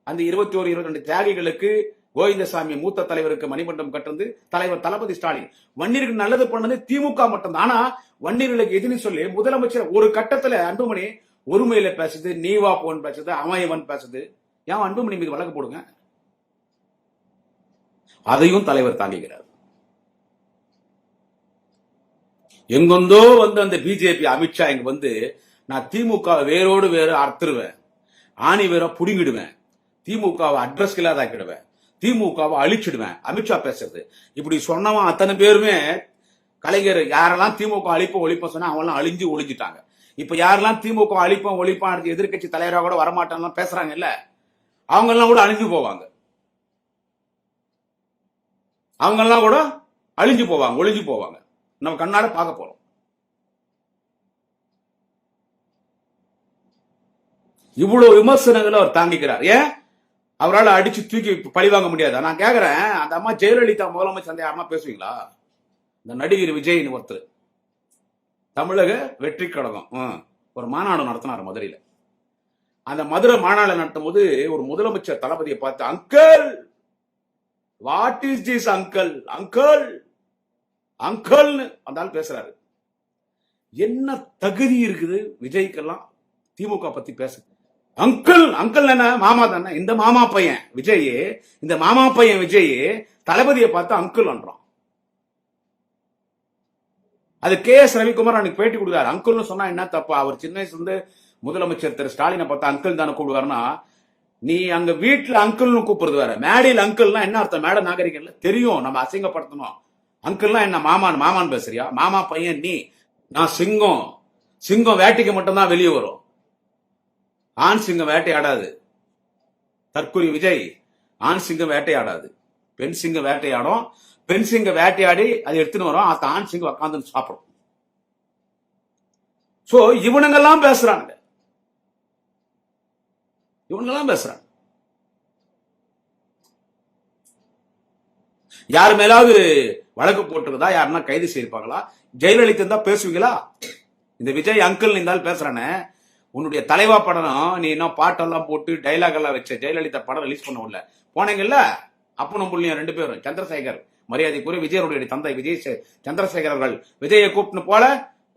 அந்த 21-22 தியாகிகளுக்கு கோவிந்தசாமி மூத்த தலைவருக்கு மணிமண்டபம் கட்டுறது தலைவர் தளபதி ஸ்டாலின். வன்னியருக்கு நல்லது பண்ணது திமுக மட்டும்தான். ஆனா வன்னியர்களுக்கு எதிர்த்து சொல்லி முதலமைச்சர் ஒரு கட்டத்துல அன்புமணி ஒருமையில பேசுது, நீவா போன் பேசுது, அமையவன் பேசுது. ஏன் அன்புமணி மீது வழக்கு போடுங்க, அதையும் தலைவர் தாங்குகிறார். எங்கொந்தோ அந்த பிஜேபி அமித்ஷா இங்க நான் திமுக வேரோடு வேறு அறுத்துருவேன், ஆணி வேற புடுங்கிடுவேன், திமுகவை அட்ரஸ் இல்லாதாக்கிடுவேன், திமுகவை அழிச்சிடுவேன். அமித்ஷா பேசுறது இப்படி சொன்னவன் அத்தனை பேருமே கலைஞர் யாரெல்லாம் திமுக அழிப்போம் ஒழிப்போம் சொன்னா அவெல்லாம் அழிஞ்சு ஒழிஞ்சிட்டாங்க. இப்ப யாரெல்லாம் திமுக அழிப்போம் ஒழிப்பான் எதிர்கட்சி தலைவராக கூட வரமாட்டாங்க பேசுறாங்க இல்ல, அவங்க எல்லாம் கூட அழிஞ்சு போவாங்க, அவங்க எல்லாம் கூட அழிஞ்சு போவாங்க, ஒழிஞ்சு போவாங்க. நம்ம கண்ணாட பார்க்க போறோம். இவ்வளவு விமர்சனங்களை அவர் தாங்கிக்கிறார். ஏன் அவரால் அடிச்சு தூக்கி பழி வாங்க முடியாது? நான் கேக்குறேன், அந்த அம்மா ஜெயலலிதா முதலமைச்சர் யாருமா பேசுவீங்களா? இந்த நடிகர் விஜய் ஒருத்தர் தமிழக வெற்றி கழகம் ஒரு மாநாடு நடத்தினார் மதுரையில. அந்த மதுரை மாநாடு நடத்தும் போது ஒரு முதலமைச்சர் தளபதியை பார்த்து, uncle what is this uncle, uncle uncle அந்த ஆள் பேசுறாரு. என்ன தகுதி இருக்குது விஜய்க்கெல்லாம் திமுக பத்தி பேச? அங்கிள் அங்கிள் என்ன மாமா தானே. இந்த மாமா பையன் விஜய், இந்த மாமா பையன் விஜய் தளபதியை பார்த்து அங்கிள் அன்றான். அது கே.எஸ். ரவிக்குமார் அன்னைக்கு பேட்டி கொடுத்தாரு. அங்கிள்னு சொன்னா என்ன தப்பா? அவர் சின்ன வயசுல முதலமைச்சர் திரு ஸ்டாலினை பார்த்தா அங்கிள் தானே கூப்பிடுவாருன்னா, நீ அங்க வீட்டுல அங்கிள்னு கூப்பிடுறது வேற, மேடையில் அங்கிள்னா என்ன அர்த்தம்? மேடை நாகரிகம் இல்ல, தெரியும், நம்ம அசிங்கப்படுத்தணும். அங்கிள்னா என்ன மாமான்னு பேசுறியா? மாமா பையன் நீ. நான் சிங்கம், சிங்கம் வேட்டைக்கு மட்டும்தான் வெளியே வரும், ஆண் சிங்கம் வேட்டையாடாது. தற்கொலை விஜய், ஆண் சிங்கம் வேட்டையாடாது, பெண் சிங்கம் வேட்டையாடும். பெண் சிங்கம் வேட்டையாடி அதை எடுத்துன்னு வரும், அந்த ஆண் சிங்கம் உட்காந்து சாப்பிடும். சோ இவனுங்கெல்லாம் பேசுறாங்க, இவனுங்கெல்லாம் பேசுறாங்க. யார் மேலாவது வழக்கு போட்டுருதா? யாருன்னா கைது செய்திருப்பாங்களா? ஜெயலலிதா தான் பேசுவீங்களா? இந்த விஜய் அங்கிள் இருந்தாலும் பேசுறானே, உன்னுடைய தலைவா படம் நீ என்ன பாட்டெல்லாம் போட்டு டைலாக் எல்லாம் வச்ச ஜெயலலிதா படம் ரிலீஸ் பண்ண உள்ள போனீங்கல்ல, அப்பனும் புள்ளியும் 2 பேரும், சந்திரசேகர் மரியாதைக்குரிய விஜயனுடைய தந்தை சந்திரசேகர் அவர்கள் விஜயை கூப்பிட்டு போல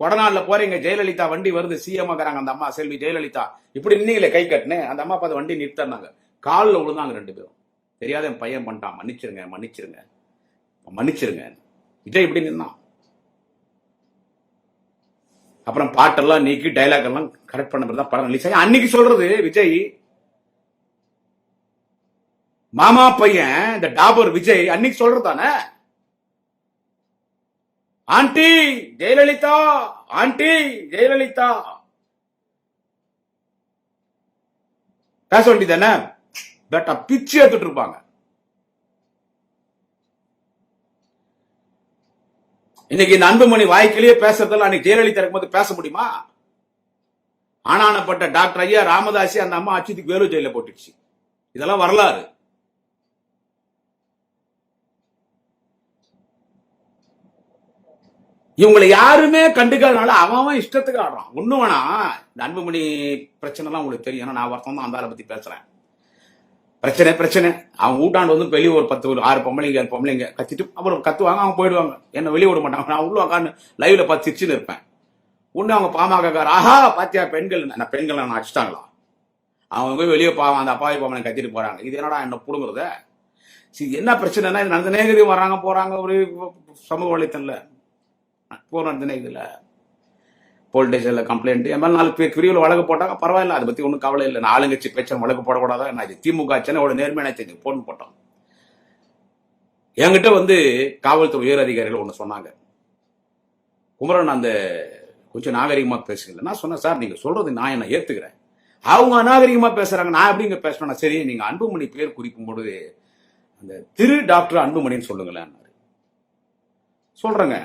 கொடநாள்ல போறீங்க, ஜெயலலிதா வண்டி வருது, சிஎம் ஆகிறாங்க அந்த அம்மா செல்வி ஜெயலலிதா, இப்படி நீங்களே கை கட்டுனே அந்த அம்மா பார்த்து வண்டி நிறுத்தினாங்க, காலில் விழுந்தாங்க 2 பேரும். தெரியாத என் பையன் பண்ணிட்டான், மன்னிச்சிருங்க மன்னிச்சிருங்க மன்னிச்சிருங்க. விஜய் இப்படி நின்னான். அப்புறம் பாட்டெல்லாம் நீக்கி டைலாக் எல்லாம் கரெக்ட் பண்ண பிறகு தான் படம் ரிலீஸ் ஆகி அன்னைக்கு சொல்றது விஜய் மாமா பையன் இந்த டாபர் விஜய் அன்னைக்கு சொல்றதானே, ஆண்டி ஜெயலலிதா ஆண்டி ஜெயலலிதா பேச வேண்டியதானே, பேட்டா பிச்சு எடுத்துட்டு இருப்பாங்க. இன்னைக்கு இந்த அன்புமணி வாய்க்கிலேயே பேசுறதெல்லாம் அன்னைக்கு ஜெயலலிதா இருக்கும்போது பேச முடியுமா? ஆனானப்பட்ட டாக்டர் ஐயா ராமதாசி அந்த அம்மா அச்சுத்துக்கு வேலூர் ஜெயில போட்டுச்சு. இதெல்லாம் வரலாறு. இவங்களை யாருமே கண்டுக்காதனால அவன் இஷ்டத்துக்கு ஆடுறான். ஒண்ணு வேணா இந்த அன்புமணி பிரச்சனை எல்லாம் உங்களுக்கு தெரியும். நான் வருத்தம் தான் அந்த ஆளை பத்தி பேசுறேன். பிரச்சனை பிரச்சனை அவன் ஊட்டாண்டு வந்து வெளியே ஒரு 6 பொம்பளைங்க கத்திட்டு அப்புறம் கத்துவாங்க, அவங்க போயிடுவாங்க, என்ன வெளியே விட மாட்டாங்க. நான் உள்ள உட்காந்து லைவ்ல பார்த்து சிரிச்சுன்னு இருப்பேன். ஒண்ணு அவங்க பாமக ஆஹா பாத்தியா பெண்கள் நான் அடிச்சிட்டாங்களா, அவங்க போய் வெளியே பாவம் அந்த அப்பாவி பொம்பளை கத்திட்டு போறாங்க. இது என்னடா என்ன புடுங்குறத? என்ன பிரச்சனைனா இது நடந்த நேகரியம் வர்றாங்க போறாங்க, ஒரு சமூக வலைத்தள போராடுதுனே இதுல போலீஸ் ஸ்டேஷன்ல கம்ப்ளைண்ட் என் மேல 4 பேர் பிரிவில் வழக்கு போட்டாங்க, பரவாயில்ல, அதை பத்தி ஒன்றும் கவலை இல்லை. நான் ஆளுங்கட்சி பிரச்சனை வழக்கு போடக்கூடாதா, நான் இது திமுக ஆச்சுன்னு அவ்வளவு நேர்மையான தெரிஞ்சு போன் போட்டோம். என்கிட்ட வந்து காவல்துறை உயர் அதிகாரிகள் ஒண்ணு சொன்னாங்க, குமரன் அந்த கொஞ்சம் நாகரிகமா பேசுங்க. நான் சொன்னேன், சார் நீங்க சொல்றது நான் என்ன ஏத்துக்கிறேன், அவங்க அநாகரிகமா பேசுறாங்க, நான் எப்படிங்க பேசணும்? சரி நீங்க அன்புமணி பேர் குறிக்கும் பொழுது அந்த திரு டாக்டர் அன்புமணின்னு சொல்லுங்களேன். சொல்றேங்க.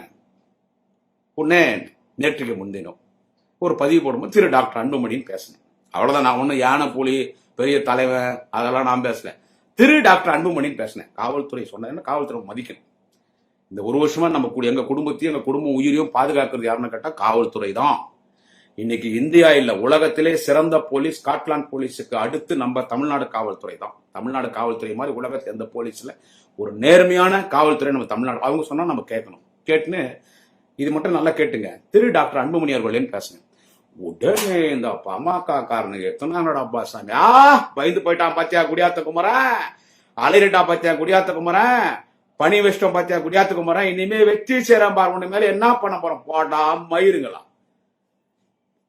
உடனே நேற்றுக்கு முன்தினம் ஒரு பதிவு போடும்போது திரு டாக்டர் அன்புமணின்னு பேசினேன். அவ்வளவுதான். நான் ஒன்னும் யானை புலி பெரிய தலைவன் அதெல்லாம் நான் பேசல, திரு டாக்டர் அன்புமணின்னு பேசினேன். காவல்துறை சொன்னா காவல்துறை மதிக்கணும். இந்த ஒரு வருஷமா நம்ம எங்க குடும்பத்தையும் எங்க குடும்ப உயிரையும் பாதுகாக்கிறது யாருன்னு கேட்டா காவல்துறை தான். இன்னைக்கு இந்தியா இல்ல உலகத்திலே சிறந்த போலீஸ் ஸ்காட்லாந்து போலீஸுக்கு அடுத்து நம்ம தமிழ்நாடு காவல்துறை தான். தமிழ்நாடு காவல்துறை மாதிரி உலகத்துல எந்த போலீஸ்ல ஒரு நேர்மையான காவல்துறை நம்ம தமிழ்நாடு. அவங்க சொன்னா நம்ம கேட்கணும். கேட்டுன்னு இது மட்டும் நல்லா கேட்டுங்க, திரு டாக்டர் அன்புமணி அவர்களேன்னு பேசுங்க. உடனே இந்த பாமக காரனுக்கு எத்தனாங்கடா அப்பா சாமி பயந்து போயிட்டான் பாத்தியா குடியாத்த குமரன், அலைரிட்டா பாத்தியா குடியாத்த குமரன், பனி வெஷ்டம் பாத்தியா குடியாத்த குமரன், இனிமே வெற்றி சேரம் பாரு மேல என்ன பண்ண போறோம் போடா மயிருங்களா.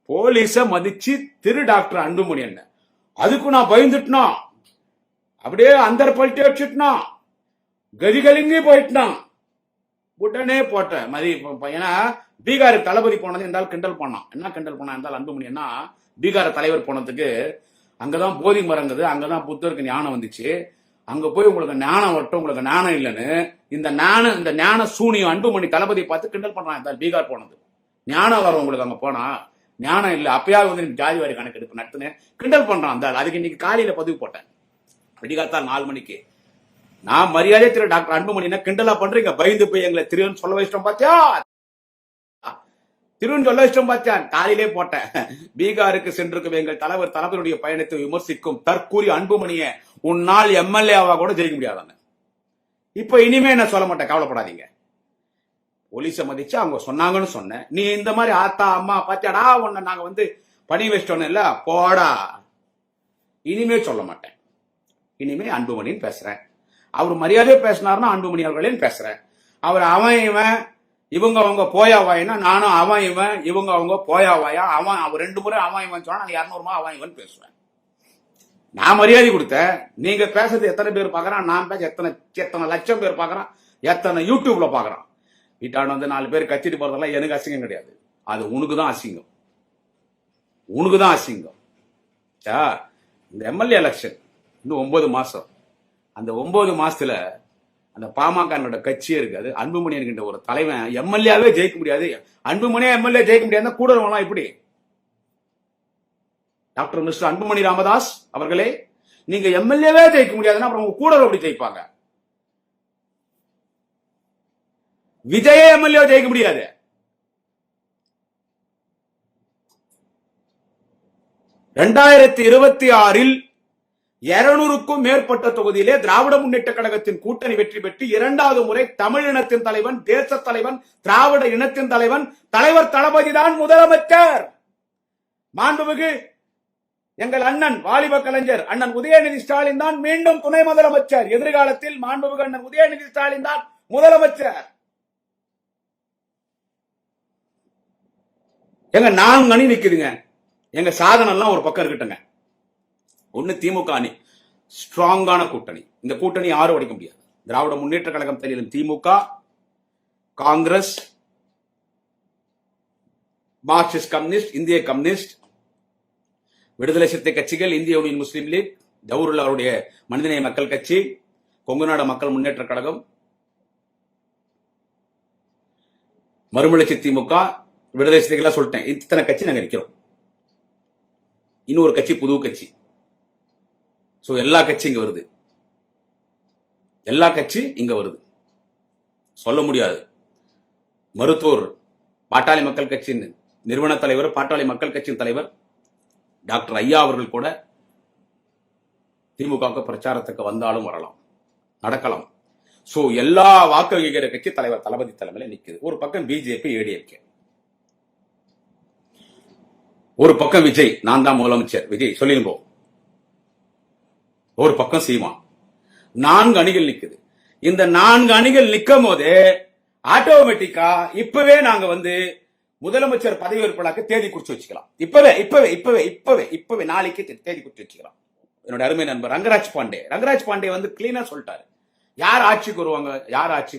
போலீஸ மதிச்சு திரு டாக்டர் அன்புமணி என்ன அதுக்கும் நான் பயந்துட்டனா, அப்படியே அந்த பல்ட்டி வச்சுட்டனா, கதிகலிங்கி போயிட்டான். உடனே போட்டேன் மதி. ஏன்னா பீகாருக்கு தளபதி போனது இருந்தாலும் கிண்டல் பண்ணான். என்ன கிண்டல் பண்ணா இருந்தாலும் அன்புமணி என்ன பீகார தலைவர் போனதுக்கு அங்கதான் போதி மரங்குது, அங்கதான் புத்தருக்கு ஞானம் வந்துச்சு, அங்க போய் உங்களுக்கு ஞானம் வரட்டும், உங்களுக்கு ஞானம் இல்லைன்னு இந்த ஞான சூனியம் அன்புமணி தளபதி பார்த்து கிண்டல் பண்றான். பீகார் போனது ஞானம் வரும் உங்களுக்கு, அங்க போனா ஞானம் இல்லை, அப்பயாவது வந்து ஜாதி வாரி கணக்கு எடுப்பு நடத்துன்னு கிண்டல் பண்றான். அந்த அதுக்கு இன்னைக்கு காலையில பதிவு போட்டேன், விடிகாத்தால் 4 மணிக்கு. நான் மரியாதை திரு டாக்டர் அன்புமணி கிண்டலா பண்றீங்க, பயந்து போய் எங்களை திருன்னு சொல்ல வச்சிட்டோம் பாத்தியா, திருன்னு சொல்ல வச்சிட்டோம் பாத்தியா. காலையிலே போட்டேன், பீகாருக்கு சென்றிருக்கும் எங்கள் தலைவர் தளபதியுடைய பயணத்தை விமர்சிக்கும் தற்கூரி அன்புமணியை உன்னால் எம்எல்ஏவா கூட ஜெயிக்க முடியாதாங்க. இப்ப இனிமே என்ன சொல்ல மாட்டேன், கவலைப்படாதீங்க. போலீஸை மதிச்சு அவங்க சொன்னாங்கன்னு சொன்னேன். நீ இந்த மாதிரி ஆத்தா அம்மா பாத்தியாடா உன்னை நாங்க வந்து பணி வச்சிட்டோன்னு இல்ல போடா, இனிமே சொல்ல மாட்டேன். இனிமே அன்புமணின்னு பேசுறேன். அவர் மரியாதையே பேசினார்னா அன்புமணி அவர்களேன்னு பேசுறேன். அவர் அவன் இவன் இவங்க அவங்க போயாவாயினா நானும் அவன் இவன் இவங்க அவங்க போயாவாயா, அவன் அவர் 2 முறை அவன் இவன் சொன்னா 200 அவன் இவன் பேசுவேன். நான் மரியாதை கொடுத்தேன். நீங்க பேசுறது எத்தனை பேர் பாக்குறான், நான் பேச எத்தனை லட்சம் பேர் பாக்குறான், எத்தனை யூடியூப்ல பாக்குறான். வீட்டாண்டு வந்து 4 பேர் கத்திட்டு போறதெல்லாம் எனக்கு அசிங்கம் கிடையாது, அது உனக்கு தான் அசிங்கம், உனக்கு தான் அசிங்கம். இந்த எம்எல்ஏ எலெக்ஷன் இன்னும் 9 மாசம். அந்த 9 மாசத்துல அந்த பாமக கட்சியே இருக்காது. அன்புமணி என்கின்ற ஒரு தலைவன் எம்எல்ஏவே ஜெயிக்க முடியாது. அன்புமணியே எம்எல்ஏ ஜெயிக்க முடியாது கூட இப்படி. டாக்டர் மிஸ்டர் அன்புமணி ராமதாஸ் அவர்களே, நீங்க எம்எல்ஏவே ஜெயிக்க முடியாதுன்னா அப்புறம் உங்க கூட எப்படி ஜெயிப்பாங்க? விஜயே எம்எல்ஏ ஜெயிக்க முடியாது. ரெண்டாயிரத்தி 26 200க்கும் மேற்பட்ட தொகுதியிலே திராவிட முன்னேற்ற கழகத்தின் கூட்டணி வெற்றி பெற்று 2வது முறை தமிழ் இனத்தின் தலைவன், தேச தலைவன், திராவிட இனத்தின் தலைவன் தலைவர் தளபதி தான் முதலமைச்சர். மாண்புமிகு எங்கள் அண்ணன் வாலிப கலைஞர் அண்ணன் உதயநிதி ஸ்டாலின் தான் மீண்டும் துணை முதலமைச்சர். எதிர்காலத்தில் மாண்புமிகு அண்ணன் உதயநிதி ஸ்டாலின் தான் முதலமைச்சர். எங்க 4 அணி நிக்குதுங்க. எங்க சாதனம் எல்லாம் ஒரு பக்கம் இருக்கட்டுங்க. ஒன்னு திமுக அணி, ஸ்ட்ராங்கான கூட்டணி. இந்த கூட்டணி யாரும் உடைக்க முடியாது. திராவிட முன்னேற்ற கழகம் தலையிலும் திமுக, காங்கிரஸ், மார்க்சிஸ்ட் கம்யூனிஸ்ட், இந்திய கம்யூனிஸ்ட், விடுதலை சிறுத்தை கட்சிகள், இந்திய யூனியன் முஸ்லீம் லீக், ஜவஹர்லால் அவருடைய மனிதநேய மக்கள் கட்சி, கொங்குநாடு மக்கள் முன்னேற்ற கழகம், மறுமலர்ச்சி திமுக, விடுதலை சிறுத்தைகள் சொல்லிட்டேன். இத்தனை கட்சி நாங்க இருக்கிறோம். இன்னொரு கட்சி புது கட்சி. சோ எல்லா கட்சி இங்க வருது. எல்லா கட்சி இங்க வருது. சொல்ல முடியாது. மருத்துவர் பாட்டாளி மக்கள் கட்சியின் நிறுவன தலைவர், பாட்டாளி மக்கள் கட்சியின் தலைவர் டாக்டர் ஐயா அவர்கள் கூட திமுக பிரச்சாரத்துக்கு வந்தாலும் வரலாம், நடக்கலாம். சோ எல்லா வாக்கு வகிக்கிற கட்சி தலைவர் தளபதி தலைமையில நிக்குது. ஒரு பக்கம் பிஜேபி, ஏடிஎம்கே, ஒரு பக்கம் விஜய், நான் தான் முதலமைச்சர் விஜய் சொல்லிருந்தோம். ஒரு பக்கம் சீமா. 4 அணிகள் நிக்குது. இந்த 4 அணிகள் நிக்கும் போது ஆட்டோமேட்டிக்கா இப்பவே நாங்க முதலமைச்சர் பதவி ஏற்பாடுக்கு தேதி குறிச்சு வச்சுக்கலாம். இப்பவே நாளைக்கு தேதி குறிச்சு வச்சுக்கலாம். என்னோட அருமை நண்பர் ரங்கராஜ் பாண்டே கிளீனா சொல்லிட்டாரு. யார் ஆட்சிக்கு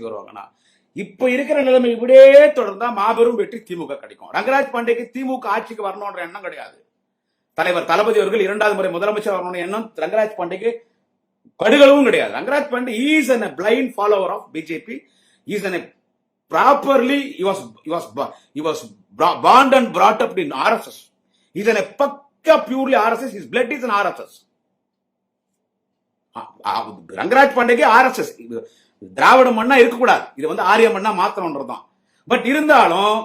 வருவாங்கன்னா இப்ப இருக்கிற நிலைமை இப்படியே தொடர்ந்தா மாபெரும் வெற்றி திமுக கிடைக்கும். ரங்கராஜ் பாண்டேக்கு திமுக ஆட்சிக்கு வரணும்ன்ற எண்ணம் கிடையாது. தலைவர் தளபதி அவர்கள் 2வது முறை முதலமைச்சர் வரணும்னு எண்ணம் ரங்கராஜ் பாண்டேக்கு கடுகளவும் கிடையாது. Rangaraj Pandey is a blind follower of BJP. He is properly he was born and brought up in RSS. He is a pakka purely RSS. His blood is an RSS. Rangaraj பாண்டேக்கு RSS திராவிட மண்ணா இருக்கக்கூடாது. இது ஆரிய மண்ணா மாத்தணும்ன்றதுதான். பட் இருந்தாலும்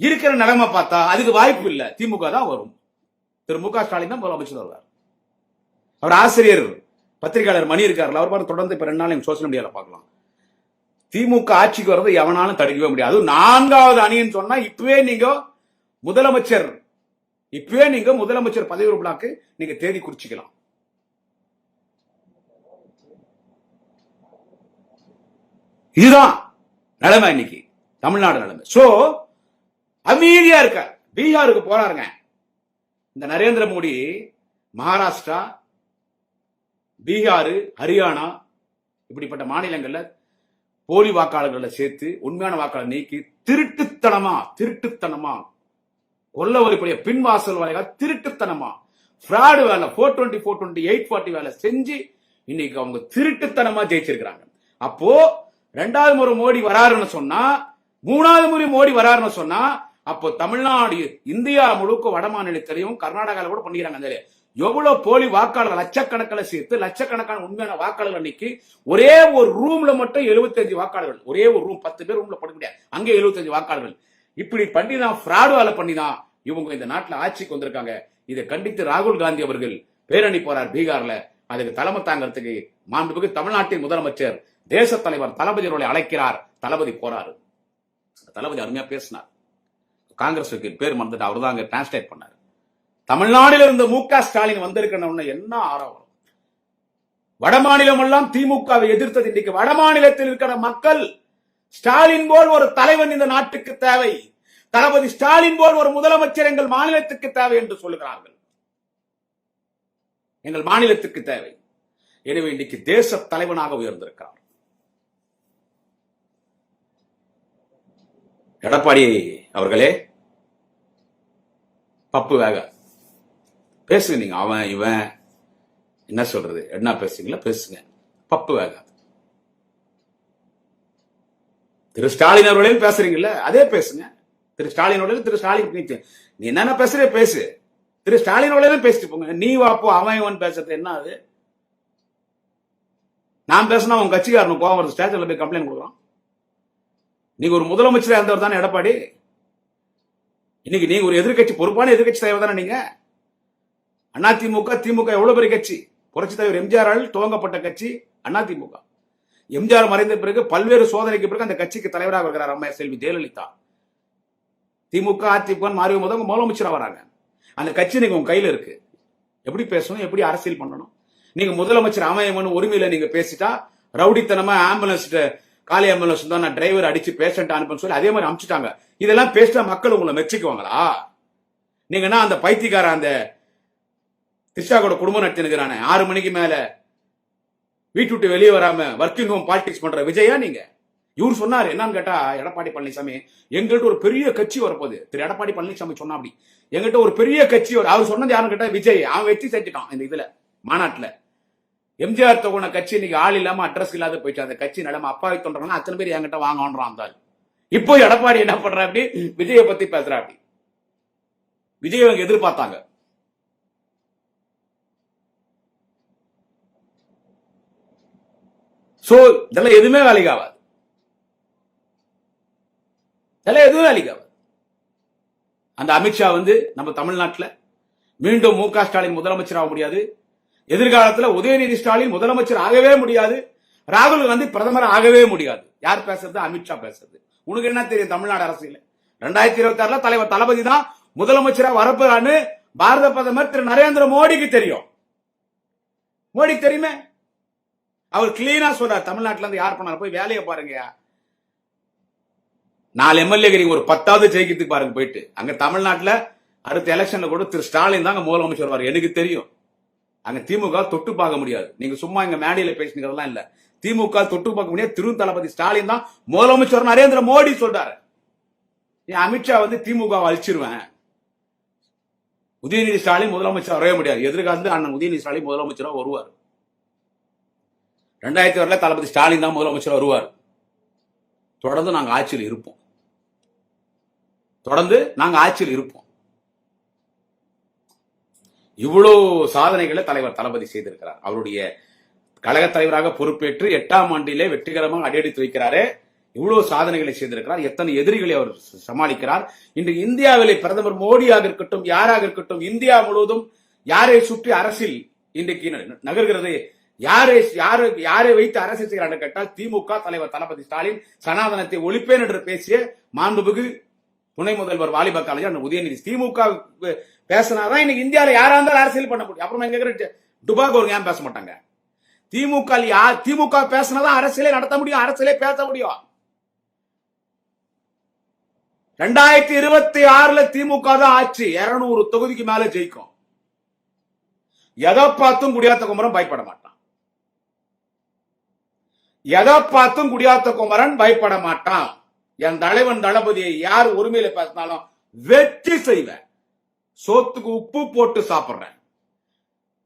இருக்கிற நிலைமை பார்த்தா அதுக்கு வாய்ப்பு இல்ல. திமுக தான் வரும். திரு மு க ஸ்டாலின் தான் முதலமைச்சர் வருவார். அவர் ஆசிரியர் பத்திரிகையாளர் மணி இருக்காருல்ல, அவர் தொடர்ந்து இப்ப 2 நாள் சோசியல் மீடியால பார்க்கலாம். திமுக ஆட்சிக்கு வர்றது எவனாலும் தடுக்கவே முடியாது. 4வது அணின்னு சொன்னா இப்பவே நீங்க முதலமைச்சர் பதவி விழாக்கு நீங்க தேதி குறிச்சிக்கலாம். இதுதான் நிலைமை இன்னைக்கு தமிழ்நாடு நிலைமை. சோ அமைதியா இருக்க. பீகாருக்கு போறாருங்க இந்த நரேந்திர மோடி. மகாராஷ்டிரா, பீகார், ஹரியானா இப்படிப்பட்ட மாநிலங்கள்ல போலி வாக்காளர்களை சேர்த்து உண்மையான வாக்காளர் நீக்கி திருட்டுத்தனமா கொல்ல வரக்கூடிய பின்வாசல் வேலைகள் திருட்டுத்தனமா ஃப்ராடு வேலை 420, 420, 840 வேலை செஞ்சு இன்னைக்கு அவங்க திருட்டுத்தனமா ஜெயிச்சிருக்கிறாங்க. அப்போ 2வது முறை மோடி வராருன்னு சொன்னா, 3வது முறை மோடி வராருன்னு சொன்னா, அப்போ தமிழ்நாடு இந்தியா முழுக்க வட மாநிலத்திலையும் கர்நாடகாவில் கூட பண்ணிக்கிறாங்க. எவ்வளவு போலி வாக்காளர்கள் லட்சக்கணக்கில் சேர்த்து லட்சக்கணக்கான உண்மையான வாக்காளர்கள் அன்னைக்கு ஒரே ஒரு ரூம்ல மட்டும் 75 வாக்காளர்கள். ஒரே ஒரு ரூம் 10 பேர் ரூம்ல படுக்க முடியாது. அங்கே 75 வாக்காளர்கள். இப்படி பண்ணிதான் ஃப்ராடு வேலை பண்ணிதான் இவங்க இந்த நாட்டில் ஆட்சிக்கு வந்திருக்காங்க. இதை கண்டித்து ராகுல் காந்தி அவர்கள் பேரணி போறார் பீகார்ல. அதுக்கு தலைமை தாங்கிறதுக்கு மாண்புமிகு தமிழ்நாட்டின் முதலமைச்சர் தேச தலைவர் தளபதி அவர்களை அழைக்கிறார். தளபதி போறாரு. தளபதி அருமையா பேசினார். காங்கிரஸுக்கு பேர் மறந்துட்டு அவர் தான் அங்க டிரான்ஸ்லேட் பண்ணார். தமிழ்நாட்டில் இருந்த மு க ஸ்டாலின் வந்திருக்கணும்னு என்ன ஆரவம். வட மாநிலம் எல்லாம் திமுகவை எதிர்த்தது. இன்னைக்கு வட மாநிலத்தில் இருக்கிற மக்கள் ஸ்டாலின் போல் ஒரு தலைவன் இந்த நாட்டுக்கு தேவை, தளபதி ஸ்டாலின் போல் ஒரு முதலமைச்சர் எங்கள் மாநிலத்துக்கு தேவை என்று சொல்லுகிறார்கள். எங்கள் மாநிலத்துக்கு தேவை. எனவே இன்னைக்கு தேச தலைவனாக உயர்ந்திருக்கிறார். எடப்பாடி அவர்களே, பப்பு வேக பேசுங்க. நீங்க அவன் இவன் என்ன சொல்றது, என்ன பேசுங்களா பேசுங்க. பப்பு வேக திரு ஸ்டாலின் அவர்களையும் பேசுறீங்கல்ல, அதே பேசுங்க. திரு ஸ்டாலின் அவர்களையும் திரு ஸ்டாலின் நீ என்னென்ன பேசுற பேசு. திரு ஸ்டாலின் அவர்களையும் பேசிட்டு போங்க. நீ வாப்போ அவன் இவன் பேசுறது என்ன? அது நான் பேசினா உங்க கட்சிக்காரனு கோவம் வருது, ஸ்டேஷன்ல போய் கம்ப்ளைண்ட் கொடுக்குறான். நீங்க ஒரு முதலமைச்சரா இருந்தவர் தானே எடப்பாடி. இன்னைக்கு நீங்க ஒரு எதிர்கட்சி பொறுப்பான எதிர்கட்சி தலைவர் தானே. நீங்க அதிமுக திமுக எவ்வளவு பெரிய கட்சி, புரட்சி தலைவர் எம்ஜிஆரால் துவங்கப்பட்ட கட்சி அதிமுக. எம்ஜிஆர் மறைந்த பிறகு பல்வேறு சோதனைக்கு பிறகு அந்த கட்சிக்கு தலைவராக இருக்கிறார் அம்மா செல்வி ஜெயலலிதா. திமுக அதிமுக மாறி முதல் முதலமைச்சராக வராங்க. அந்த கட்சி நீங்க உங்க கையில இருக்கு. எப்படி பேசணும், எப்படி அரசியல் பண்ணணும். நீங்க முதலமைச்சர் அமையமனு உரிமையில நீங்க பேசிட்டா ரவுடித்தனமா ஆம்புலன்ஸ் காலி ஆம்புலன்ஸ் தான் நான் டிரைவர் அடிச்சு பேஷண்ட் அனுப்புன்னு சொல்லி அதே மாதிரி அனுப்பிச்சுட்டாங்க. இதெல்லாம் பேசிட்டா மக்கள் உங்களை மெச்சிக்குவாங்களா? நீங்கன்னா அந்த பைத்தியக்கார அந்த திஷா கூட குடும்பம் நடத்தினுக்கிறானே 6 மணிக்கு மேல வீட்டு விட்டு வெளியே வராம ஒர்க்கிங் ஹோம் பாலிடிக்ஸ் பண்ற விஜயா நீங்க? இவர் சொன்னாரு என்னன்னு கேட்டா, எடப்பாடி பழனிசாமி எங்கள்கிட்ட ஒரு பெரிய கட்சி வரப்போகுது. திரு எடப்பாடி பழனிசாமி சொன்னா அப்படி எங்கிட்ட ஒரு பெரிய கட்சி அவர் சொன்னது யாருன்னு கேட்டா விஜய். அவன் வெற்றி செஞ்சுட்டான் இந்த இதுல மாநாட்டுல. எம்ஜிஆர் தொகுன கட்சி இன்னைக்கு ஆள் இல்லாம அட்ரஸ் இல்லாத போயிட்டு அந்த கட்சி நிலைமை அப்பாவி தொண்டர்கள் அத்தனை பேர் என்கிட்ட வாங்கன்றான். இப்போ எடப்பாடி என்ன பண்ற அப்படி விஜய பத்தி பேசுற அப்படி. விஜய் அவங்க எதிர்பார்த்தாங்க. சோ இதெல்லாம் எதுவுமே வேலைக்கு ஆகாது. எதுவும் வேலைக்கு ஆகாது. அந்த அமித்ஷா நம்ம தமிழ்நாட்டில் மீண்டும் மு.க. ஸ்டாலின் முதலமைச்சர் ஆக முடியாது. எதிர்காலத்தில் உதயநிதி ஸ்டாலின் முதலமைச்சர் ஆகவே முடியாது. ராகுல் காந்தி பிரதமர் ஆகவே முடியாது. யார் பேசுறது? அமித்ஷா பேசுறது. உனக்கு என்ன தெரியும் தமிழ்நாடு அரசியல்? 2026 தலைவர் தளபதி தான் முதலமைச்சரா வரப்போறான்னு பாரத பிரதமர் திரு நரேந்திர மோடிக்கு தெரியும். மோடிக்கு தெரியுமே. அவர் கிளீனா சொல்றார், தமிழ்நாட்டில இருந்து யார் பண்ணாரு போய் வேலையை பாருங்க. 4 எம்எல்ஏ ஒரு 10வது ஜெயிக்கிறதுக்கு பாருங்க போயிட்டு. அங்க தமிழ்நாட்டில் அடுத்த எலெக்ஷன்ல கூட திரு ஸ்டாலின் தாங்க முதலமைச்சர் வருவார். எனக்கு தெரியும். அங்க திமுக தொட்டு பார்க்க முடியாது. நீங்க சும்மா இங்க மேடையில பேசினதெல்லாம் இல்ல. திமுக தொட்டு பார்க்க முடியாது. திரு தளபதி ஸ்டாலின் தான் முதலமைச்சர் நரேந்திர மோடி சொல்றாரு. அமித்ஷா திமுக அழிச்சிருவேன், உதயநிதி ஸ்டாலின் முதலமைச்சர் வரவே முடியாது. எதிர்காலத்தில் அண்ணன் உதயநிதி ஸ்டாலின் முதலமைச்சராக வருவார். 2006 தளபதி ஸ்டாலின் தான் முதலமைச்சர் வருவார். தொடர்ந்து நாங்க ஆட்சியில் இருப்போம். இவ்வளவு சாதனைகளை தலைவர் தளபதி செய்திருக்கிறார். அவருடைய கழக தலைவராக பொறுப்பேற்று 8ஆம் ஆண்டிலே வெற்றிகரமாக அடியெடுத்து வைக்கிறாரே. இவ்வளவு சாதனைகளை செய்திருக்கிறார். எத்தனை எதிரிகளை அவர் சமாளிக்கிறார். இன்று இந்தியாவிலே பிரதமர் மோடியாக இருக்கட்டும், யாராக இருக்கட்டும், இந்தியா முழுவதும் யாரை சுற்றி அரசியல் இன்றைக்கு நகர்கிறது, யாரை வைத்து அரசியல் செய்கிறார் கேட்டால் திமுக தலைவர் தளபதி ஸ்டாலின் சனாதனத்தை ஒழிப்பேன் என்று பேசிய மாண்புமிகு துணை முதல்வர் வாலிப கலைஞர் உதயநிதி. திமுக பேசினாதான் இன்னைக்கு இந்தியாவில் யாரா இருந்தாலும் அரசியல் பண்ண முடியும். அப்புறம் எங்க டுபாகோ ஏன் பேச மாட்டாங்க? திமுக பேசினாதான் அரசியலே நடத்த முடியும், அரசியலே பேச முடியும். 2026 திமுக தான் ஆட்சி. 200 தொகுதிக்கு மேல ஜெயிக்கும். எதை பார்த்தும் குடியாத்த குமரன் பயப்பட மாட்டான். பயப்பட மாட்டான். என் தலைவன் தளபதியை யார் உரிமையில பேசினாலும் வெற்றி செய்வேன். சோத்துக்கு உப்பு போட்டு சாப்பிடுறேன்.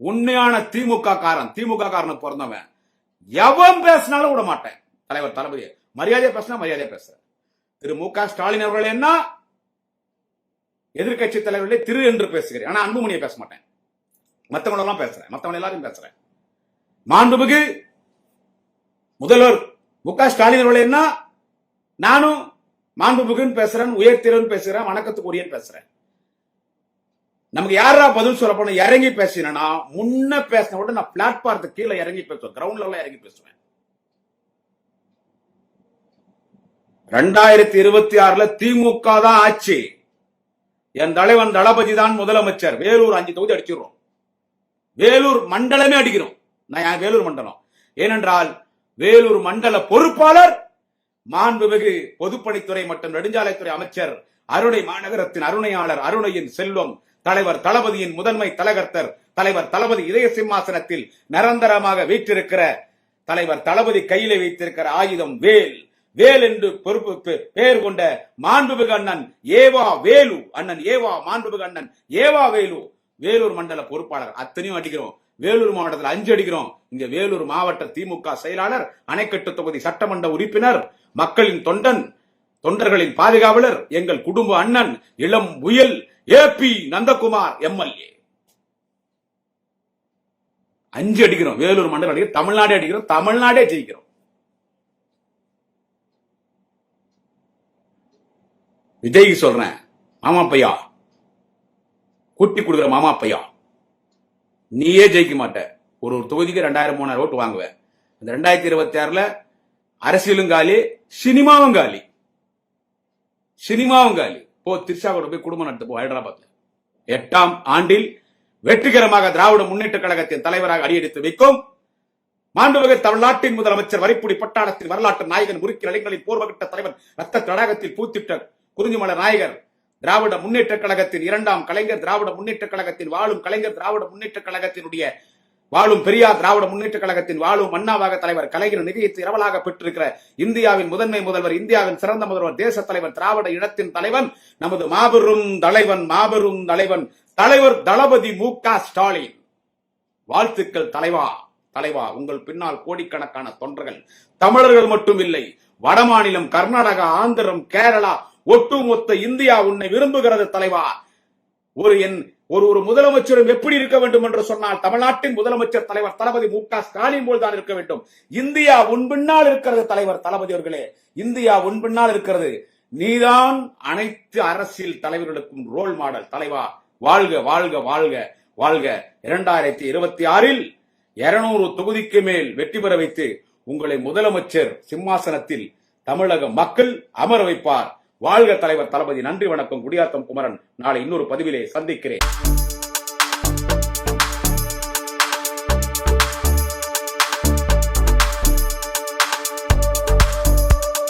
உண்மையான திமுக காரன் பிறந்தவன் எவன் பேசினாலும் விட மாட்டேன். தலைவர் தளபதி மரியாதையா பேசினா மரியாதையா பேசுறேன். திரு மு.க. ஸ்டாலின் அவர்கள் என்ன எதிர்கட்சி தலைவர்களே திரு என்று பேசுகிறேன். ஆனா அன்புமணியை பேச மாட்டேன். மற்றவங்களெல்லாம் பேசுறேன், மற்றவங்க எல்லாரும் பேசுறேன். மாண்புமிகு முதல்வர் மு.க. ஸ்டாலின் அவர்கள் என்ன நானும் மாண்புமிகுன்னு பேசுறேன், உயர்த்திறன் பேசுறேன், வணக்கத்துக்குரியன் பேசுறேன். நமக்கு யாரா பதில் சொல்ல போன இறங்கி பேசினா முன்ன பேசின விட நான் பிளாட்பாரத்துக்கு கீழே இறங்கி பேசுவேன், கிரவுண்ட்ல எல்லாம் இறங்கி பேசுவேன். 2026 திமுக தான் ஆட்சி. என் தலைவன் தளபதி தான் முதலமைச்சர். வேலூர் 5 தொகுதி அடிச்சிடுறோம். வேலூர் மண்டலமே அடிக்கிறோம். நான் வேலூர் மண்டலம் ஏனென்றால் வேலூர் மண்டல பொறுப்பாளர் மாண்புமிகு பொதுப்பணித்துறை மற்றும் நெடுஞ்சாலைத்துறை அமைச்சர் அருணை மாநகரத்தின் அருணையாளர் அருணையின் செல்வம் தலைவர் தளபதியின் முதன்மை தலகர்த்தர் தலைவர் தளபதி இதய சிம்மாசனத்தில் நிரந்தரமாக வீற்றிருக்கிற தலைவர் தளபதி கையிலே வைத்திருக்கிற ஆயுதம் வேல். வேல் என்று பொறுப்பு பெயர் கொண்ட மாண்புமிகு அண்ணன் ஏவா வேலு, அண்ணன் ஏவா மாண்புமிகு அண்ணன் ஏவா வேலு வேலூர் மண்டல பொறுப்பாளர். அத்தனையும் அடிக்கிறோம். வேலூர் மாவட்டத்தில் 5 அடிக்கிறோம். இங்க வேலூர் மாவட்ட திமுக செயலாளர், அணைக்கட்டு தொகுதி சட்டமன்ற உறுப்பினர், மக்களின் தொண்டர்களின் பாதுகாவலர், எங்கள் குடும்ப அண்ணன் இளம் புயல் ஏபி நந்தகுமார் எம்எல்ஏ. 5 அடிக்கிறோம். வேலூர் மண்டலம் அடிக்கிறோம். தமிழ்நாடே அடிக்கிறோம். தமிழ்நாடே ஜெயிக்கிறோம். விஜய்க்கு சொல்றேன், மாமா பையா கூட்டி கொடுக்குற மாமா பையா நீயே ஜெயிக்க மாட்ட. ஒரு தொகுதிக்கு 2000-3000 ஓட்டு வாங்குவேன். இந்த 2026 அரசியலும் காலி, சினிமாவும் காலி. போ திரிஷாவோட போய் குடும்பம் நடத்து போ ஹைதராபாத்ல. 8ஆம் ஆண்டில் வெற்றிகரமாக திராவிட முன்னேற்ற கழகத்தின் தலைவராக அடியெடுத்து வைக்கும் மாண்புமிகு தமிழ்நாட்டின் முதலமைச்சர் வரிப்புடி பட்டாளத்தின் வரலாற்று நாயகன் முறுக்கி நலிகளின் பூர்வகட்ட தலைவன் ரத்த தடாகத்தில் பூத்திட்ட குறிஞ்சிமலை நாயகர் திராவிட முன்னேற்ற கழகத்தின் 2ஆம் கலைஞர் திராவிட முன்னேற்ற கழகத்தின் வாழும் கலைஞர் திராவிட முன்னேற்ற கழகத்தினுடைய வாழும் பெரியார் திராவிட முன்னேற்ற கழகத்தின் வாழும் அண்ணாவாக தலைவர் கலைஞர் நிதியத்தை இரவலாக பெற்றிருக்கிற இந்தியாவின் முதன்மை முதல்வர் இந்தியாவின் சிறந்த முதல்வர் தேச தலைவர் திராவிட இனத்தின் தலைவன் நமது மாபெரும் தலைவன் தலைவர் தளபதி மு.க. ஸ்டாலின். வாழ்த்துக்கள் தலைவா. உங்கள் பின்னால் கோடிக்கணக்கான தொண்டர்கள், தமிழர்கள் மட்டும் இல்லை, வடமாநிலம் கர்நாடகா, ஆந்திரம், கேரளா, ஒட்டுமொத்த இந்தியா உன்னை விரும்புகிறது தலைவா. ஒரு முதலமைச்சரும் எப்படி இருக்க வேண்டும் என்று சொன்னால் தமிழ்நாட்டின் முதலமைச்சர் தலைவர் தளபதி மு.க. ஸ்டாலின் போல் தான் இருக்க வேண்டும். இந்தியா உன் பின்னால் இருக்கிறது தலைவர் தளபதி அவர்களே, இந்தியா உன் பின்னால் இருக்கிறது. நீதான் அனைத்து அரசியல் தலைவர்களுக்கும் ரோல் மாடல் தலைவா. வாழ்க வாழ்க வாழ்க வாழ்க. 2026 200 தொகுதிக்கு மேல் வெற்றி பெற வைத்து உங்களை முதலமைச்சர் சிம்மாசனத்தில் தமிழக மக்கள் அமர வைப்பார். வாழ்க தலைவர் தளபதி. நன்றி வணக்கம். குடியாத்தம் குமரன். நாளை இன்னொரு பதிவிலே சந்திக்கிறேன்.